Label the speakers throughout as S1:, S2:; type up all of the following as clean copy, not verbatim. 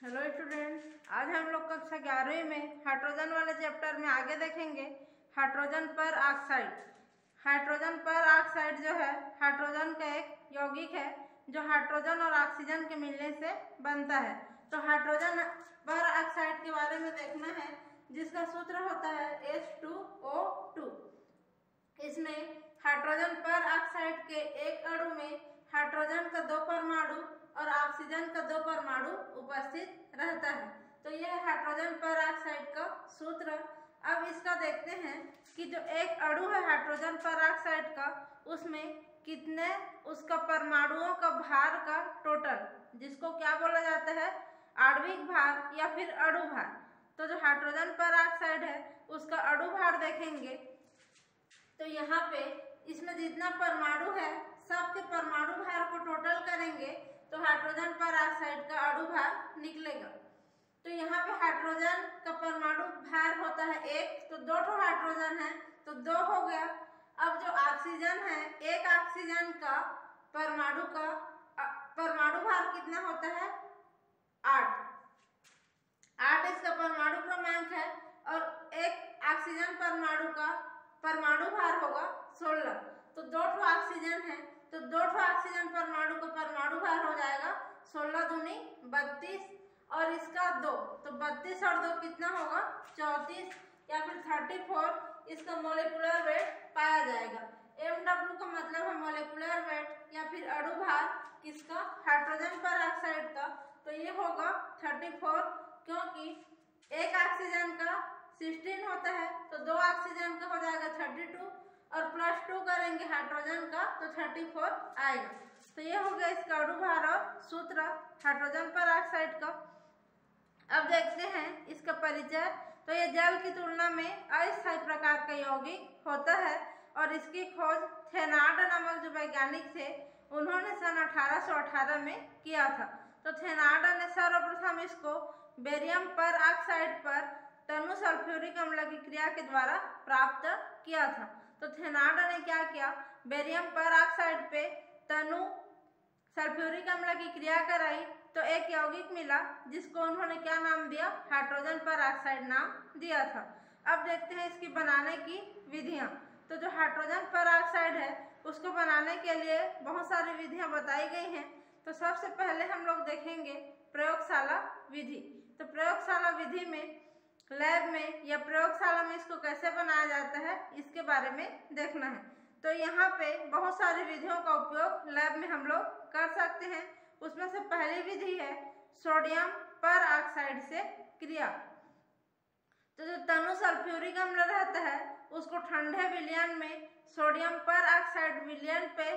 S1: Hello students, आज हम लोग कक्षा 11वीं में हाइड्रोजन वाले चैप्टर में आगे देखेंगे हाइड्रोजन पर ऑक्साइड। हाइड्रोजन पर ऑक्साइड जो है हाइड्रोजन का एक यौगिक है जो हाइड्रोजन और ऑक्सीजन के मिलने से बनता है। तो हाइड्रोजन पर ऑक्साइड के बारे में देखना है, जिसका सूत्र होता है H2O2। इसमें हाइड्रोजन पर ऑक्साइड के एक अणु में हाइड्रोजन का 2 परमाणु और ऑक्सीजन का 2 परमाणु उपस्थित रहता है। तो यह है हाइड्रोजन पर ऑक्साइड का सूत्र। अब इसका देखते हैं कि जो एक अणु है हाइड्रोजन पर ऑक्साइड का, उसमें कितने उसका परमाणुओं का भार का टोटल, जिसको क्या बोला जाता है, आणविक भार या फिर अणु भार। तो जो हाइड्रोजन पर ऑक्साइड है उसका अणु भार देखेंगे तो यहाँ पे इसमें जितना परमाणु है सबके परमाणु भार को टोटल करेंगे तो हाइड्रोजन पर ऑक्साइड का अणु भार निकलेगा। तो यहाँ पे हाइड्रोजन का परमाणु भार होता है 1, तो 2 हाइड्रोजन है तो 2 हो गया। अब जो ऑक्सीजन है, एक ऑक्सीजन का परमाणु भार कितना होता है, 8 इसका परमाणु क्रमांक है, और एक ऑक्सीजन परमाणु का परमाणु भार होगा 16। तो 2 ऑक्सीजन है तो 2 ऑक्सीजन परमाणु का परमाणु भार हो जाएगा 16 दूनी 32, और इसका 2, तो 32 और 2 कितना होगा, 34 या फिर 34। इसका मोलिकुलर वेट पाया जाएगा। MW का मतलब है मोलिकुलर वेट या फिर अणु भार किसका, हाइड्रोजन पर ऑक्साइड का। तो ये होगा 34, क्योंकि एक ऑक्सीजन का 16 होता है तो 2 ऑक्सीजन का हो जाएगा 32, और +2 करेंगे हाइड्रोजन का तो 34 आएगा। तो ये हो गया इसका अणु भार और सूत्र हाइड्रोजन पर ऑक्साइड का। अब देखते हैं इसका परिचय। तो ये जल की तुलना में अस्थायी प्रकार का यौगिक होता है, और इसकी खोज थेनार्ड नामक जो वैज्ञानिक थे उन्होंने सन 1818 में किया था। तो थेनार्ड ने सर्वप्रथम इसको बेरियम पर ऑक्साइड पर तनु सल्फ्यूरिक अम्ल की क्रिया के द्वारा प्राप्त किया था। तो थेनार्ड ने क्या किया, बेरियम पर ऑक्साइड पे तनु सल्फ्यूरिक अम्ल की क्रिया कराई तो एक यौगिक मिला, जिसको उन्होंने क्या नाम दिया, हाइड्रोजन पर ऑक्साइड नाम दिया था। अब देखते हैं इसकी बनाने की विधियां। तो जो हाइड्रोजन पर ऑक्साइड है उसको बनाने के लिए बहुत सारी विधियां बताई गई हैं। तो सबसे पहले हम लोग देखेंगे प्रयोगशाला विधि। तो प्रयोगशाला विधि में लैब में या प्रयोगशाला में इसको कैसे बनाया जाता है इसके बारे में देखना है। तो यहाँ पे बहुत सारी विधियों का उपयोग लैब में हम लोग कर सकते हैं। उसमें से पहली विधि है सोडियम पर ऑक्साइड से क्रिया। तो जो तनु सल्फ्यूरिक अम्ल रहता है उसको ठंडे विलयन में सोडियम पर ऑक्साइड विलयन पे,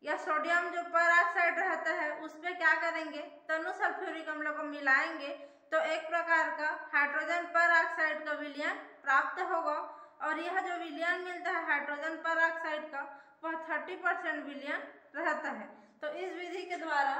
S1: या सोडियम जो पर ऑक्साइड रहता है उस पे क्या करेंगे, तनु सल्फ्यूरिक अम्ल को मिलाएंगे तो एक प्रकार का हाइड्रोजन पर ऑक्साइड का विलयन प्राप्त होगा। और यह जो विलयन मिलता है हाइड्रोजन पर ऑक्साइड का वह 30% विलयन रहता है। तो इस विधि के द्वारा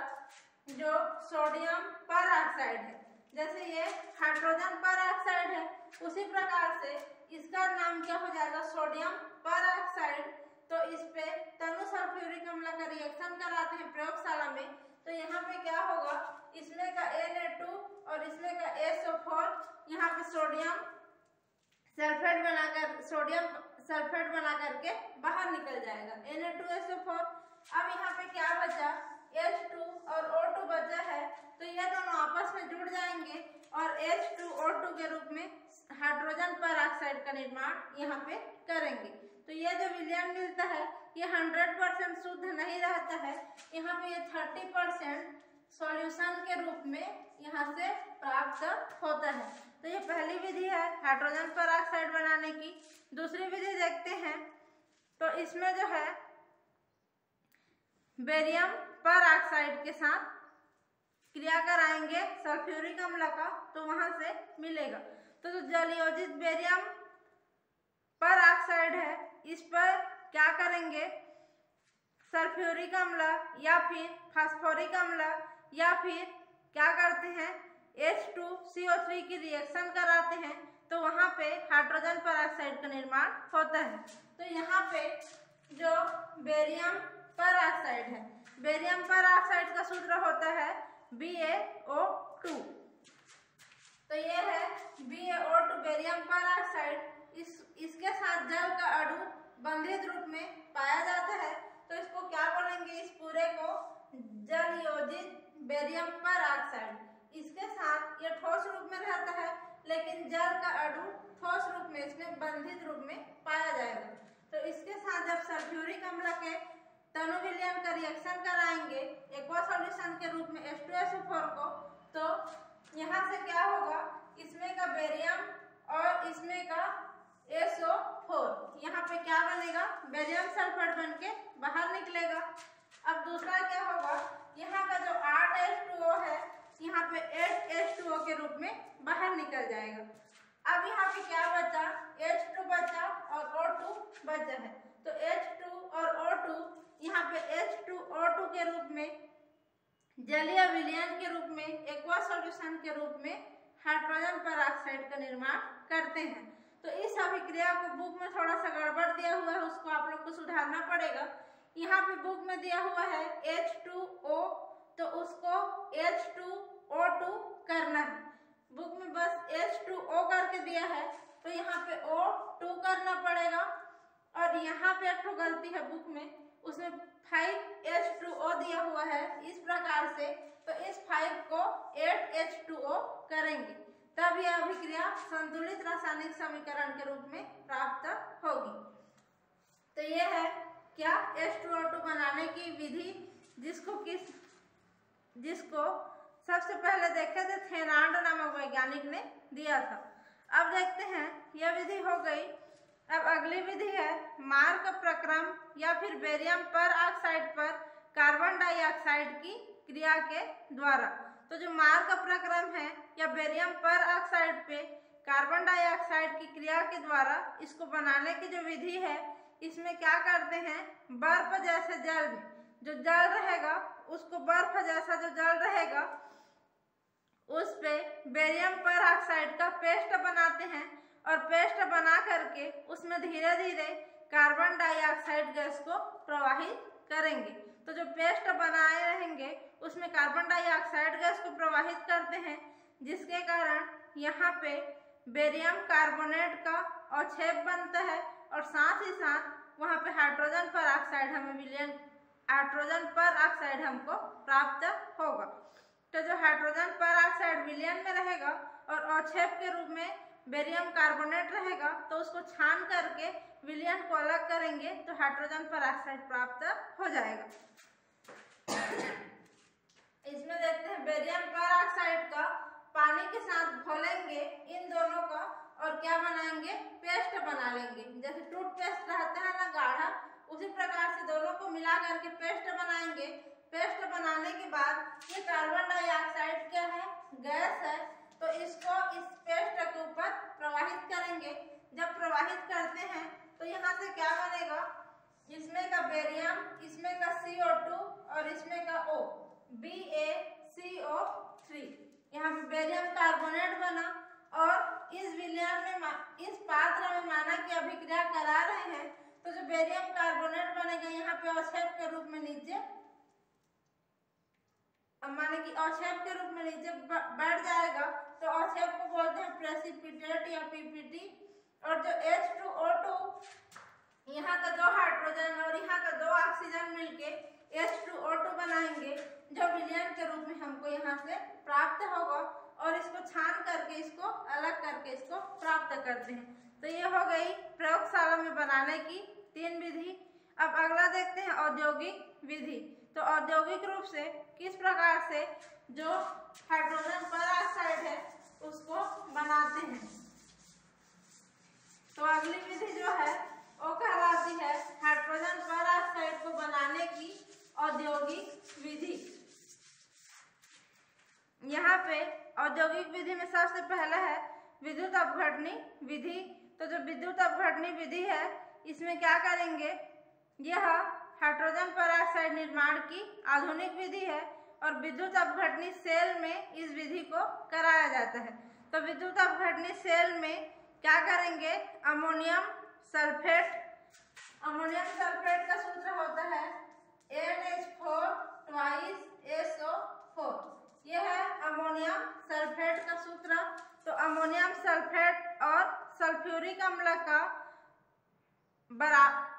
S1: जो सोडियम पर ऑक्साइड है, जैसे ये हाइड्रोजन पर ऑक्साइड है, उसी प्रकार से इसका नाम क्या हो जाएगा, सोडियम पर ऑक्साइड। तो इस पे तनु सल्फ्यूरिक अम्ल का रिएक्शन कराते हैं प्रयोगशाला में। तो यहाँ पे क्या होगा, इसमें का Na2 और इसमें का SO4, यहाँ पे सोडियम सल्फेट बना करके बाहर निकल जाएगा, Na2SO4। अब यहाँ पे क्या बचा, H2 और O2 बचा है। तो ये दोनों आपस में जुड़ जाएंगे और H2O2 के रूप में हाइड्रोजन पर ऑक्साइड का निर्माण यहाँ पे करेंगे। तो ये जो विलयन मिलता है ये 100% शुद्ध नहीं रहता है, यहाँ पे ये 30% सॉल्यूशन के रूप में यहाँ से प्राप्त होता है। तो ये पहली विधि है हाइड्रोजन पर ऑक्साइड बनाने की। दूसरी विधि देखते हैं। तो इसमें जो है बेरियम पर ऑक्साइड के साथ क्रिया कराएंगे सल्फ्यूरिक अम्ल का, तो वहां से मिलेगा। तो जो जलयोजित बेरियम पर ऑक्साइड है इस पर क्या करेंगे, सल्फ्यूरिक अम्ल या फिर फास्फोरिक अम्ल या फिर क्या करते हैं H2CO3 की रिएक्शन कराते हैं, तो वहां पे हाइड्रोजन पर ऑक्साइड का निर्माण होता है। तो यहाँ पे जो बेरियम पर ऑक्साइड है, बेरियम पर ऑक्साइड का सूत्र होता है BaO2। तो ये है BaO2 बेरियम पर ऑक्साइड। इसके साथ जल का अणु बंधित रूप में पाया जाता है, तो इसको क्या बोलेंगे, इस पूरे को जल योजित बेरियम पर ऑक्साइड। इसके साथ ये ठोस रूप में रहता है, लेकिन जल का अणु ठोस रूप में इसमें बंधित रूप में पाया जाएगा। तो इसके साथ जब सल्फ्यूरिक अम्ल के तनु विलयन का रिएक्शन कराएंगे एक्वा सॉल्यूशन के रूप में H2SO4 को, तो यहाँ से क्या होगा, इसमें का बेरियम और इसमें का SO4, यहाँ पे क्या बनेगा, बेरियम सल्फेट बन के बाहर निकलेगा। अब दूसरा क्या होगा, यहाँ का जो 8H2O है यहाँ पे 8H2O के रूप में बाहर निकल जाएगा। अब यहाँ पे क्या बचा, H2 बचा और O2 बचा है। तो H2 और O2, यहाँ पे H2O2 के रूप में जलीय विलयन के रूप में एक्वा सॉल्यूशन के रूप में हाइड्रोजन परऑक्साइड का निर्माण करते हैं। तो इस अभिक्रिया को बुक में थोड़ा सा गड़बड़ दिया हुआ है, उसको आप लोग को सुधारना पड़ेगा। यहाँ पे बुक में दिया हुआ है H2O, तो उसको H2O2 करना है। बुक में बस H2O करके दिया है, तो यहाँ पे O2 करना पड़ेगा। और यहाँ पे एक तो गलती है बुक में, उसमें 5H2O दिया हुआ है इस प्रकार से, तो इस 5 को 8H2O करेंगे, तब यह अभिक्रिया संतुलित रासायनिक समीकरण के रूप में प्राप्त होगी। तो यह है क्या, H2O2 बनाने की विधि, जिसको सबसे पहले देखे थे थेनाल्ड नामक वैज्ञानिक ने दिया था। अब देखते हैं, यह विधि हो गई। अब अगली विधि है मार्क प्रक्रम या फिर बेरियम पर ऑक्साइड पर कार्बन डाइऑक्साइड की क्रिया के द्वारा। तो जो मार्क प्रक्रम है या बेरियम पर ऑक्साइड पे कार्बन डाइऑक्साइड की क्रिया के द्वारा इसको बनाने की जो विधि है, इसमें क्या करते हैं, बर्फ जैसे जल में जो जल रहेगा, उसको बर्फ जैसा जो जल रहेगा उस पे बेरियम पर ऑक्साइड का पेस्ट बनाते हैं और पेस्ट बना करके उसमें धीरे धीरे कार्बन डाइऑक्साइड गैस को प्रवाहित करेंगे। तो जो पेस्ट बनाए रहेंगे उसमें कार्बन डाइऑक्साइड गैस को प्रवाहित करते हैं, जिसके कारण यहाँ पे बेरियम कार्बोनेट का अवक्षेप बनता है और साथ ही साथ वहाँ पे हाइड्रोजन पर ऑक्साइड हमको प्राप्त होगा। तो जो हाइड्रोजन पर ऑक्साइड विलयन में रहेगा और अवक्षेप के रूप में बेरियम कार्बोनेट रहेगा, तो उसको छान करके विलयन को अलग करेंगे तो हाइड्रोजन पर ऑक्साइड प्राप्त हो जाएगा। इसमें देखते हैं बेरियम पर ऑक्साइड का पानी के साथ घोलेंगे इन दोनों का और क्या बनाएंगे, पेस्ट बना लेंगे। जैसे टूथपेस्ट रहता है ना गाढ़ा, उसी प्रकार से दोनों को मिला करके पेस्ट बनाएंगे। पेस्ट बनाने के बाद ये कार्बन डाइऑक्साइड क्या है, गैस है, तो इसको इस पेस्ट के ऊपर प्रवाहित करेंगे। जब प्रवाहित करते हैं तो यहाँ से क्या बनेगा, इसमें का बेरियम, इसमें का CO2 और इसमें का O, BaCO3। यहाँ पे बेरियम कार्बोनेट बना और इस विलयन में, इस पात्र में माना कि अभिक्रिया करा रहे हैं, तो जो बेरियम कार्बोनेट बनेगा यहाँ पे अवक्षेप के रूप में नीचे, माने कि अवक्षेप के रूप में नीचे बढ़ जाएगा, तो अवक्षेप को बोलते हैं प्रेसिपिटेट या PPT। और जो H2O2, यहाँ का 2 हाइड्रोजन और यहाँ का 2 ऑक्सीजन मिलके H2O2 बनाएंगे, जो विलयन के रूप में हमको यहाँ से प्राप्त होगा और इसको छान करके, इसको अलग करके इसको प्राप्त करते हैं। तो ये हो गई प्रयोगशाला में बनाने की 3 विधि। अब अगला देखते हैं औद्योगिक विधि। तो औद्योगिक रूप से किस प्रकार से जो हाइड्रोजन पर ऑक्साइड है उसको बनाते हैं। तो अगली विधि जो है वो कहलाती है हाइड्रोजन पर ऑक्साइड को बनाने की औद्योगिक विधि। यहाँ पे औद्योगिक विधि में सबसे पहला है विद्युत अपघटनी विधि। तो जो विद्युत अपघटनी विधि है, इसमें क्या करेंगे, यह हाइड्रोजन पर ऑक्साइड निर्माण की आधुनिक विधि है और विद्युत अपघटनी सेल में इस विधि को कराया जाता है। तो विद्युत अपघटनी सेल में क्या करेंगे, अमोनियम सल्फेट का सूत्र होता है NH4 2SO4। सल्फ्यूरिक अम्ल का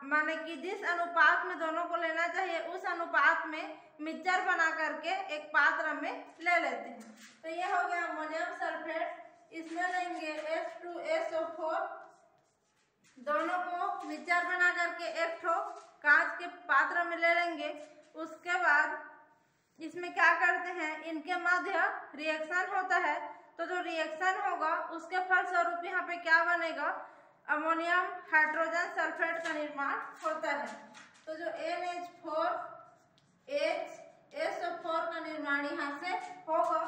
S1: माने कि जिस अनुपात में दोनों को लेना चाहिए उस अनुपात में मिक्सचर बना करके एक पात्र में ले लेते हैं। तो ये हो गया अमोनियम सल्फेट। इसमें लेंगे H2SO4, दोनों को मिक्सचर बना करके एक ठो कांच के पात्र में ले लेंगे। उसके बाद इसमें क्या करते हैं, इनके मध्य रिएक्शन होता है। तो जो रिएक्शन होगा उसके फलस्वरूप यहाँ पे क्या बनेगा, अमोनियम हाइड्रोजन सल्फेट का निर्माण होता है। तो जो NH4SO4 का निर्माण यहाँ से होगा,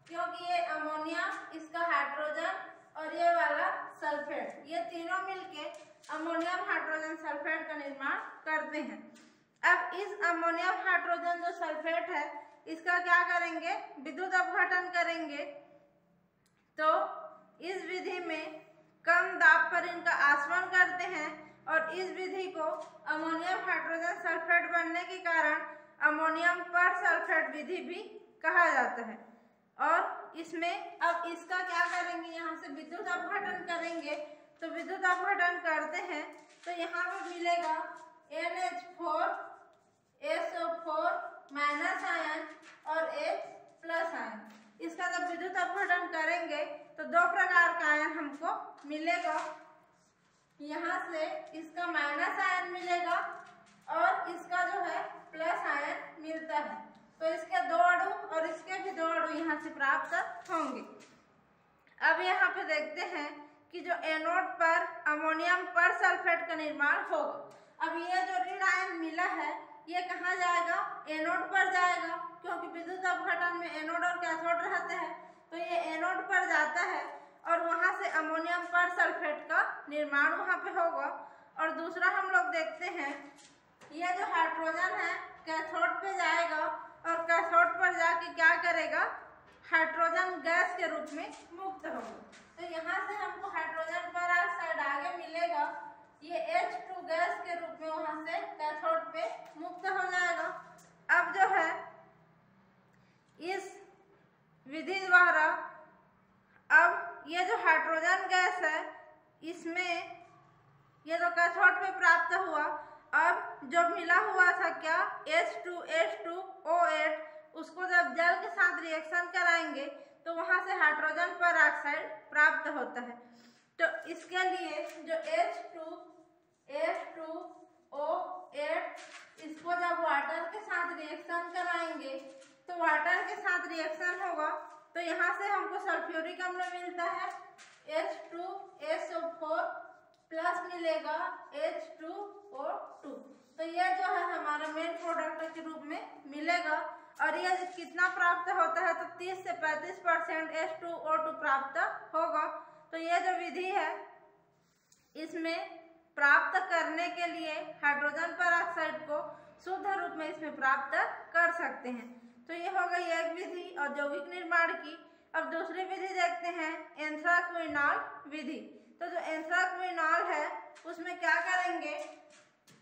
S1: क्योंकि ये अमोनिया, इसका हाइड्रोजन और ये वाला सल्फेट, ये तीनों मिलके अमोनियम हाइड्रोजन सल्फेट का निर्माण करते हैं। अब इस अमोनियम हाइड्रोजन जो सल्फेट है इसका क्या करेंगे, विद्युत अपघटन करेंगे। तो इस विधि में कम दाब पर इनका आसवन करते हैं और इस विधि को अमोनियम हाइड्रोजन सल्फेट बनने के कारण अमोनियम पर सल्फेट विधि भी कहा जाता है। और इसमें अब इसका क्या करेंगे, यहाँ से विद्युत अपघटन करेंगे। तो विद्युत अपघटन करते हैं तो यहाँ पे मिलेगा NH4SO4 माइनस आयन और H प्लस आयन। इसका जब विद्युत अपघटन करेंगे तो दो प्रकार का आयन हमको मिलेगा। यहाँ से इसका माइनस आयन मिलेगा और इसका जो है प्लस आयन मिलता है। तो इसके दो अणु और इसके भी दो अणु यहाँ से प्राप्त होंगे। अब यहाँ पे देखते हैं कि जो एनोड पर अमोनियम पर सल्फेट का निर्माण होगा। अब ये जो ऋण आयन मिला है ये कहाँ जाएगा, एनोड पर जाएगा, क्योंकि विद्युत अपघटन में एनोड और कैथोड रहते हैं। तो ये एनोड पर जाता है और वहाँ से अमोनियम पर सल्फेट का निर्माण वहाँ पे होगा। और दूसरा हम लोग देखते हैं, ये जो हाइड्रोजन है कैथोड पे जाएगा और कैथोड पर जाके क्या करेगा, हाइड्रोजन गैस के रूप में मुक्त होगा। तो यहाँ से हमको हाइड्रोजन पर ऑक्साइड आगे मिलेगा, ये H2 गैस के रूप में वहाँ से कैथोड पे मुक्त हो जाएगा। अब जो है इस विधि द्वारा अब ये जो हाइड्रोजन गैस है इसमें ये जो कैथोड पे प्राप्त हुआ, अब जो मिला हुआ था क्या H2H2O8, उसको जब जल के साथ रिएक्शन कराएंगे तो वहाँ से हाइड्रोजन पर ऑक्साइड प्राप्त होता है। तो इसके लिए जो H2H2O8 इसको जब वाटर के साथ रिएक्शन कराएंगे तो वाटर के साथ रिएक्शन होगा तो यहाँ से हमको सल्फ्यूरिक अम्ल मिलता है H2SO4 प्लस मिलेगा H2O2। तो ये जो है हमारा मेन प्रोडक्ट के रूप में मिलेगा। और ये कितना प्राप्त होता है, तो 30 से 35% H2O2 प्राप्त होगा। तो ये जो विधि है इसमें प्राप्त करने के लिए हाइड्रोजन पर ऑक्साइड को शुद्ध रूप में इसमें प्राप्त कर सकते हैं। तो ये हो गई एक विधि औद्योगिक निर्माण की। अब दूसरी विधि देखते हैं, एंथ्राक्विनॉल विधि। तो जो एंथ्राक्विनॉल है उसमें क्या करेंगे,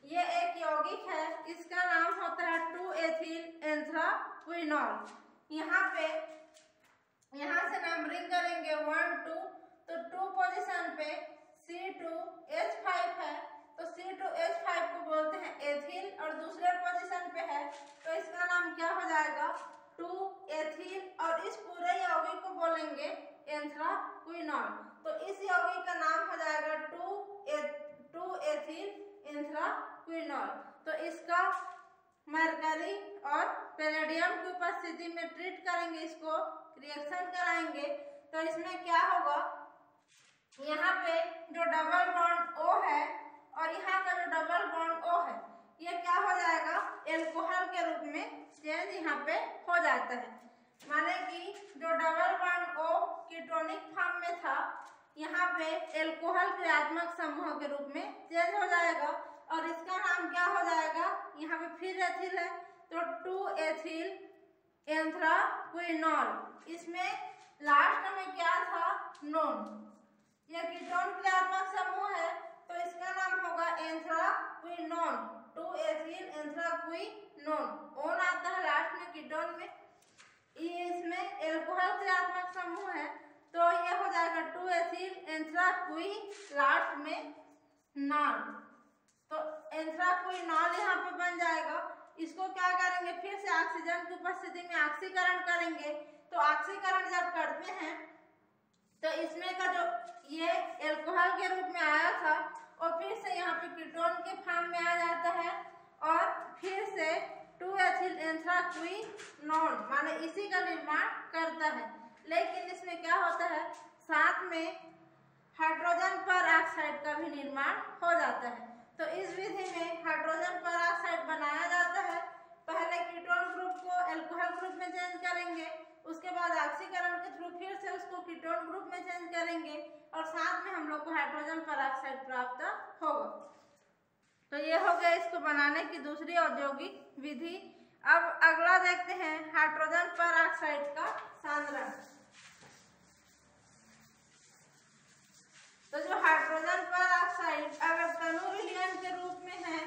S1: ये एक यौगिक है, इसका नाम होता है 2-एथिल एंथ्राक्विनॉल। यहाँ से नंबरिंग करेंगे 1 2, तो 2 पोजीशन पे C2H5 है, तो C2H5 को बोलते हैं एथिल, और दूसरे पोजीशन पे है तो इसका नाम क्या हो जाएगा 2-एथिल, और इस पूरे यौगिक को बोलेंगे एंथ्राक्विनॉल। तो इस यौगिक का नाम हो जाएगा 2-एथिल एंथ्राक्विनॉल। तो इसका मरकरी और पैलेडियम की उपस्थिति में ट्रीट करेंगे, इसको रिएक्शन कराएंगे। तो इसमें क्या होगा, यहाँ पे जो डबल बॉन्ड O है और यहाँ का जो डबल बॉन्ड O है ये क्या हो जाएगा, एल्कोहल के रूप में चेंज यहाँ पे हो जाता है। माने कि जो double bond O ketonic form में था यहाँ पे एल्कोहल क्रियात्मक समूह के रूप में चेंज हो जाएगा और इसका नाम क्या हो जाएगा, यहाँ पे फिर एथिल है तो 2-एथिल एंथ्राक्विनॉल। इसमें लास्ट में क्या था, नोन, यह कीटोन क्रियात्मक समूह है तो इसका नाम होगा एंथ्राक्विनोन, 2-एथिल एंथ्राक्विनोन। ओन आता है लास्ट में कीटोन में। ये इसमें एल्कोहल क्रियात्मक समूह है तो ये हो जाएगा 2 एथिल एंथ्राक्विनॉल में नॉल। तो एंथ्राक्विनॉल यहाँ पे बन जाएगा। इसको क्या करेंगे, फिर से ऑक्सीजन की उपस्थिति में ऑक्सीकरण करेंगे। तो ऑक्सीकरण जब करते हैं तो इसमें का जो ये एल्कोहल के रूप में आया था और फिर से यहाँ पे कीटोन के फॉर्म में आ जाता है और फिर से 2 एथिल एंथ्राक्विनॉल माने इसी का निर्माण करता है। लेकिन इसमें क्या होता है, साथ में हाइड्रोजन परऑक्साइड का भी निर्माण हो जाता है। तो इस विधि में हाइड्रोजन परऑक्साइड बनाया जाता है। पहले कीटोन ग्रुप को एल्कोहल ग्रुप में चेंज करेंगे, उसके बाद ऑक्सीकरण के थ्रू फिर से उसको कीटोन ग्रुप में चेंज करेंगे और साथ में हम लोग को हाइड्रोजन परऑक्साइड प्राप्त होगा। तो ये हो गया इसको बनाने की दूसरी औद्योगिक विधि। अब अगला देखते हैं हाइड्रोजन परऑक्साइड का सांद्रण। तो जो हाइड्रोजन परऑक्साइड अगर तनु विलयन के रूप में है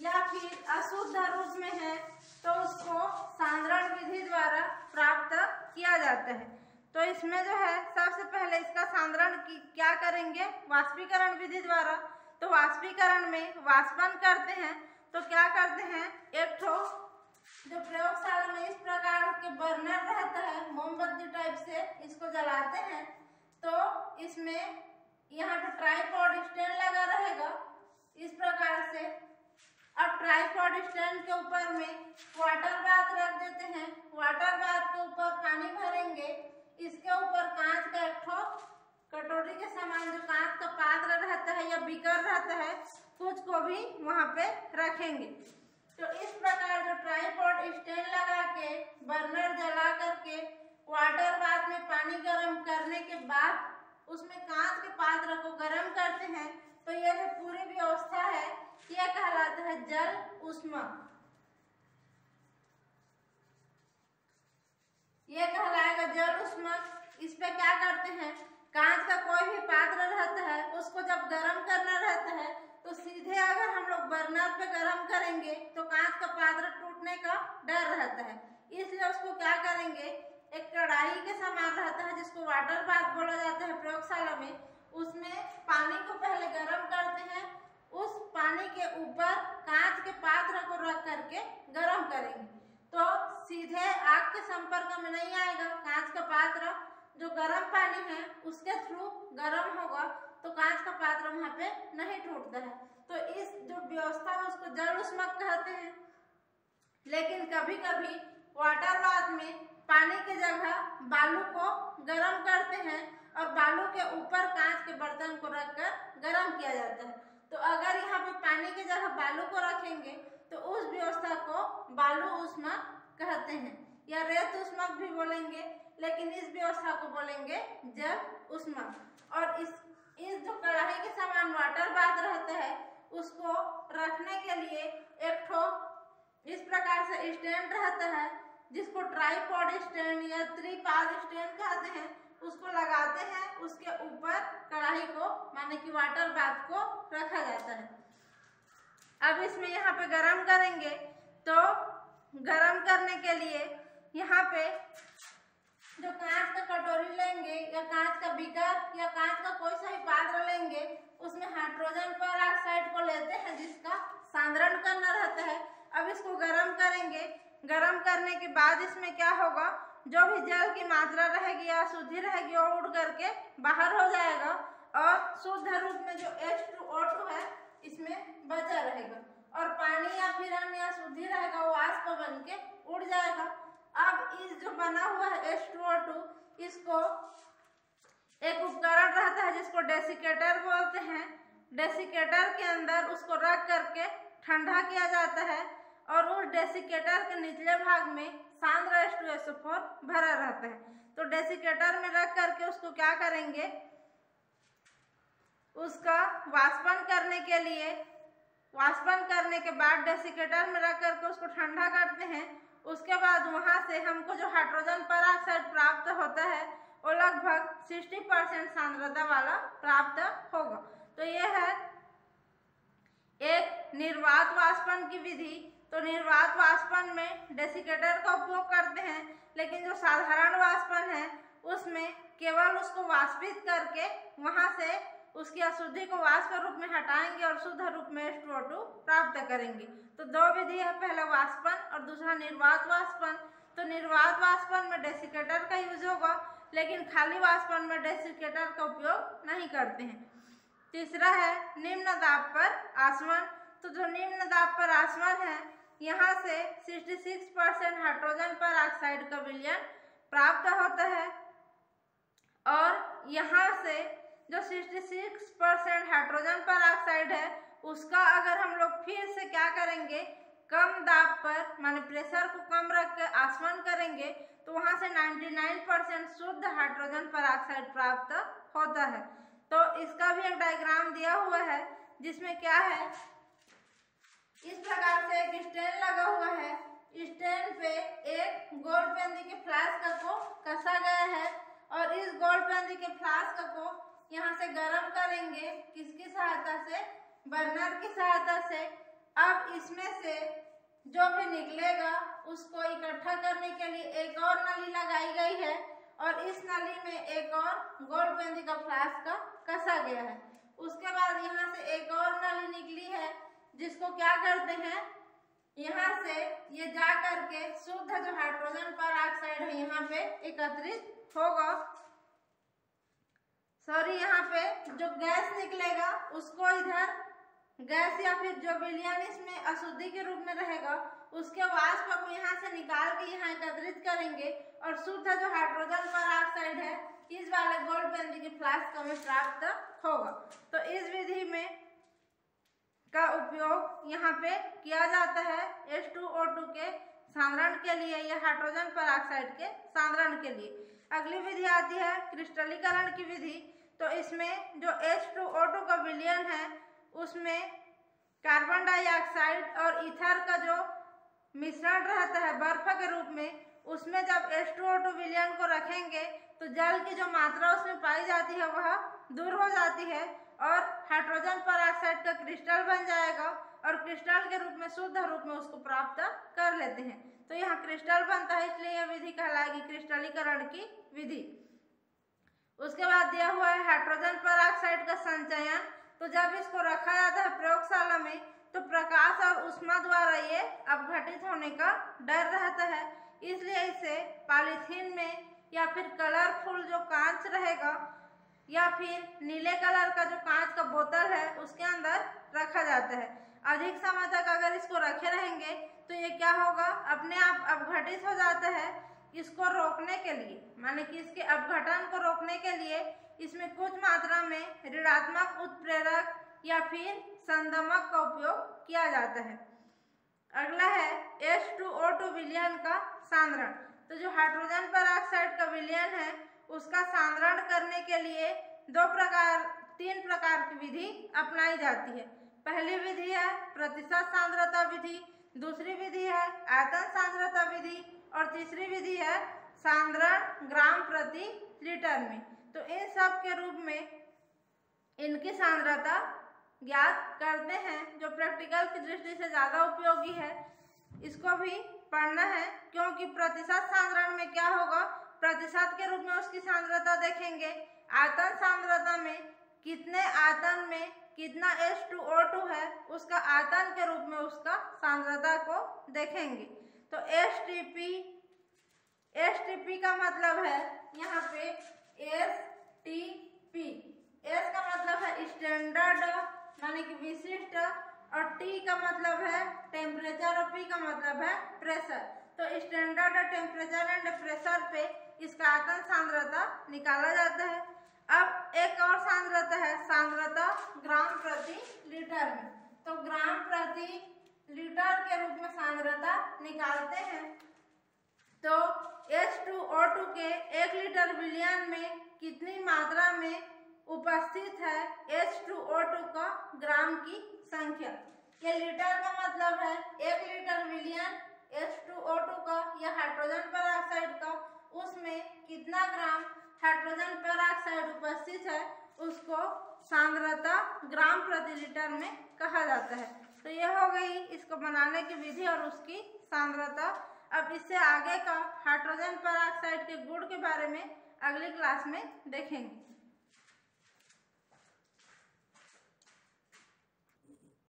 S1: या फिर अशुद्ध रूप में है तो उसको सांद्रण विधि द्वारा प्राप्त किया जाता है। तो इसमें जो है सबसे पहले इसका सांद्रण की क्या करेंगे, वाष्पीकरण विधि द्वारा। तो वाष्पीकरण में वाष्पन करते हैं तो क्या करते हैं, एक ठो जो प्रयोगशाला में इस प्रकार के बर्नर रहता है मोमबत्ती टाइप से, इसको जलाते हैं तो इसमें यहाँ पे ट्राइपॉड स्टैंड लगा रहेगा इस प्रकार से। अब ट्राइपॉड स्टैंड के ऊपर में वाटर बाथ रख देते हैं। वाटर बाथ के ऊपर पानी भरेंगे, इसके ऊपर कांच का एक ठो कटोरी के समान जो कांच का पात्र रहता है या बीकर रहता है कुछ को भी वहां पे रखेंगे। तो इस प्रकार जो ट्राइपॉड स्टैंड लगा के बर्नर जला करके वाटर बाथ में पानी गर्म करने के बाद उसमें कांच के पात्र को गर्म करते हैं। तो यह जो पूरी व्यवस्था है यह कहलाता है जल ऊष्मक। यह कहलाएगा जल ऊष्मक। इस पे क्या करते हैं, कांच का कोई भी पात्र रहता है उसको जब गर्म करना रहता है तो सीधे अगर हम लोग बर्नर पे गर्म करेंगे तो कांच का पात्र टूटने का डर रहता है। इसलिए उसको क्या करेंगे, एक कढ़ाई के समान रहता है जिसको वाटर बाथ बोला जाता है प्रयोगशाला में, उसमें पानी को पहले गर्म करते हैं, उस पानी के ऊपर कांच के पात्र को रख करके गर्म करेंगे तो सीधे आग के संपर्क में नहीं आएगा। कांच का पात्र जो गर्म पानी है उसके थ्रू गर्म होगा तो कांच का पात्र वहां पे नहीं टूटता है। तो इस जो व्यवस्था है उसको जल ऊष्मक कहते हैं। लेकिन कभी कभी वाटर बाथ में पानी की जगह बालू को गर्म करते हैं और बालू के ऊपर कांच के बर्तन को रखकर गर्म किया जाता है। तो अगर यहाँ पे पानी की जगह बालू को रखेंगे तो उस व्यवस्था को बालू ऊष्मक कहते हैं या रेत ऊष्मक भी बोलेंगे, लेकिन इस व्यवस्था को बोलेंगे जल ऊष्मक। और इस जो कढ़ाई के समान वाटर बाथ रहता है उसको रखने के लिए एक ठो इस प्रकार से स्टैंड रहता है जिसको ट्राइपॉड स्टैंड या त्रिपाद स्टैंड कहते हैं। उसको लगाते हैं, उसके ऊपर कढ़ाई को माने कि वाटर बाथ को रखा जाता है। अब इसमें यहाँ पे गरम करेंगे तो गरम करने के लिए यहाँ पे जो कांच का कटोरी लेंगे या कांच का बीकर या कांच का कोई सा भी पात्र लेंगे उसमें हाइड्रोजन परऑक्साइड को लेते हैं जिसका सांद्रण करना रहता है। अब इसको गरम करेंगे। गरम करने के बाद इसमें क्या होगा, जो भी जल की मात्रा रहेगी या शुद्धि रहेगी वो उड़ करके बाहर हो जाएगा और शुद्ध रूप में जो H2O2 है इसमें बचा रहेगा और पानी या फिर अन्य अशुद्धि रहेगा वो वाष्प बन के उड़ जाएगा। अब इस जो बना हुआ है H2O2 इसको एक उपकरण रहता है जिसको डेसिकेटर बोलते हैं। डेसिकेटर के अंदर उसको रख करके ठंडा किया जाता है और उस डेसिकेटर के निचले भाग में सांद्र H2SO4 भरा रहता है। तो डेसिकेटर में रख करके उसको क्या करेंगे, उसका वाष्पन करने के लिए वाष्पन करने के बाद डेसिकेटर में रख करके उसको ठंडा करते हैं। उसके बाद वहां से हमको जो हाइड्रोजन परऑक्साइड प्राप्त होता है वो लगभग 60% सांद्रता वाला प्राप्त होगा। तो यह है एक निर्वात वाष्पन की विधि। तो निर्वात वाष्पन में डेसिकेटर का उपयोग करते हैं, लेकिन जो साधारण वाष्पन है उसमें केवल उसको वाष्पित करके वहां से उसकी अशुद्धि को वाष्प रूप में हटाएंगे और शुद्ध रूप में H2O2 प्राप्त करेंगे। तो दो विधि है, पहला वाष्पन और दूसरा निर्वात वाष्पन। तो निर्वात वाष्पन में डेसिकेटर का यूज होगा, लेकिन खाली वाष्पन में डेसिकेटर का उपयोग नहीं करते हैं। तीसरा है निम्न दाब पर आसवन। तो जो निम्न दाब पर आसवन है, यहाँ से 66% हाइड्रोजन पर ऑक्साइड का विलयन प्राप्त होता है और यहाँ से जो 66% हाइड्रोजन पर ऑक्साइड है उसका अगर हम लोग फिर से क्या करेंगे, कम दाब पर माने प्रेशर को कम रख के आसवन करेंगे तो वहां से 99% शुद्ध हाइड्रोजन पर ऑक्साइड प्राप्त होता है। तो इसका भी एक डायग्राम दिया हुआ है जिसमें क्या है, इस प्रकार से एक स्टैंड लगा हुआ है। स्टैंड पे एक गोल पेंदी के फ्लास्क को कसा गया है और इस गोल पेंदी के फ्लास्क को यहाँ से गर्म करेंगे, किसकी सहायता से, बर्नर की सहायता से। अब इसमें से जो भी निकलेगा उसको इकट्ठा करने के लिए एक और नली लगाई गई है और इस नली में एक और गोल पेंदी का फ्लास्क कसा गया है। उसके बाद यहाँ से एक और नली निकली है जिसको क्या करते हैं, यहाँ से ये जा करके शुद्ध जो हाइड्रोजन पर ऑक्साइड है यहाँ पे एकत्रित होगा। यहाँ पे जो गैस निकलेगा उसको इधर गैस या फिर जो विलयन इसमें अशुद्धि के रूप में रहेगा उसके वाष्प को यहाँ से निकाल के यहाँ एकत्रित करेंगे और शुद्ध जो हाइड्रोजन पर ऑक्साइड है इस वाले गोल्ड पेंदी के फ्लास्क में प्राप्त होगा। तो इस विधि में का उपयोग यहाँ पे किया जाता है H2O2 के सांद्रण के लिए या हाइड्रोजन पर ऑक्साइड के सांद्रण के लिए। अगली विधि आती है क्रिस्टलीकरण की विधि। तो इसमें जो H2O2 का विलयन है उसमें कार्बन डाइऑक्साइड और ईथर का जो मिश्रण रहता है बर्फ के रूप में, उसमें जब H2O2 विलयन को रखेंगे तो जल की जो मात्रा उसमें पाई जाती है वह दूर हो जाती है और हाइड्रोजन पर ऑक्साइड का क्रिस्टल बन जाएगा और क्रिस्टल के रूप में शुद्ध रूप में उसको प्राप्त कर लेते हैं। तो यहाँ क्रिस्टल बनता है, इसलिए यह विधि कहलाएगी क्रिस्टलीकरण की विधि। उसके बाद दिया हुआ है हाइड्रोजन पर ऑक्साइड का संचयन। तो जब इसको रखा जाता है प्रयोगशाला में तो प्रकाश और ऊष्मा द्वारा ये अपघटित होने का डर रहता है, इसलिए इसे पॉलीथीन में या फिर कलरफुल जो कांच रहेगा या फिर नीले कलर का जो कांच का बोतल है उसके अंदर रखा जाता है। अधिक समय तक अगर इसको रखे रहेंगे तो ये क्या होगा, अपने आप अपघटित हो जाता है। इसको रोकने के लिए माने कि इसके अपघटन को रोकने के लिए इसमें कुछ मात्रा में ऋणात्मक उत्प्रेरक या फिर संदमक का उपयोग किया जाता है। अगला है H2O2 विलयन का सांद्रण। तो जो हाइड्रोजन पर ऑक्साइड का विलयन है उसका सांद्रण करने के लिए तीन प्रकार की विधि अपनाई जाती है। पहली विधि है प्रतिशत सांद्रता विधि, दूसरी विधि है आयतन सांद्रता विधि और तीसरी विधि है सांद्रण ग्राम प्रति लीटर में। तो इन सब के रूप में इनकी सांद्रता ज्ञात करते हैं, जो प्रैक्टिकल की दृष्टि से ज़्यादा उपयोगी है। इसको भी पढ़ना है क्योंकि प्रतिशत सांद्रण में क्या होगा, प्रतिशत के रूप में उसकी सांद्रता देखेंगे। आयतन सांद्रता में कितने आयतन में कितना H2O2 है उसका आयतन के रूप में उसका सांद्रता को देखेंगे। तो STP का मतलब है यहाँ पे STP, S का मतलब है स्टैंडर्ड माने कि विशिष्ट और T का मतलब है टेम्परेचर और P का मतलब है प्रेशर। तो स्टैंडर्ड टेम्परेचर एंड प्रेशर पे इसका आयतन सांद्रता निकाला जाता है। अब एक और सांद्रता है सांद्रता ग्राम प्रति लीटर में। तो ग्राम प्रति लीटर के रूप में सांद्रता निकालते हैं। तो H2O2 के 1 लीटर विलयन में कितनी मात्रा में उपस्थित है H2O2 का ग्राम की संख्या। ये लीटर का मतलब है 1 लीटर विलयन H2O2 का या हाइड्रोजन पर ऑक्साइड का, उसमें कितना ग्राम हाइड्रोजन पर ऑक्साइड उपस्थित है उसको सांद्रता ग्राम प्रति लीटर में कहा जाता है। तो यह हो गई इसको बनाने की विधि और उसकी सांद्रता। अब इससे आगे का हाइड्रोजन पर ऑक्साइड के गुण के बारे में अगली क्लास में देखेंगे।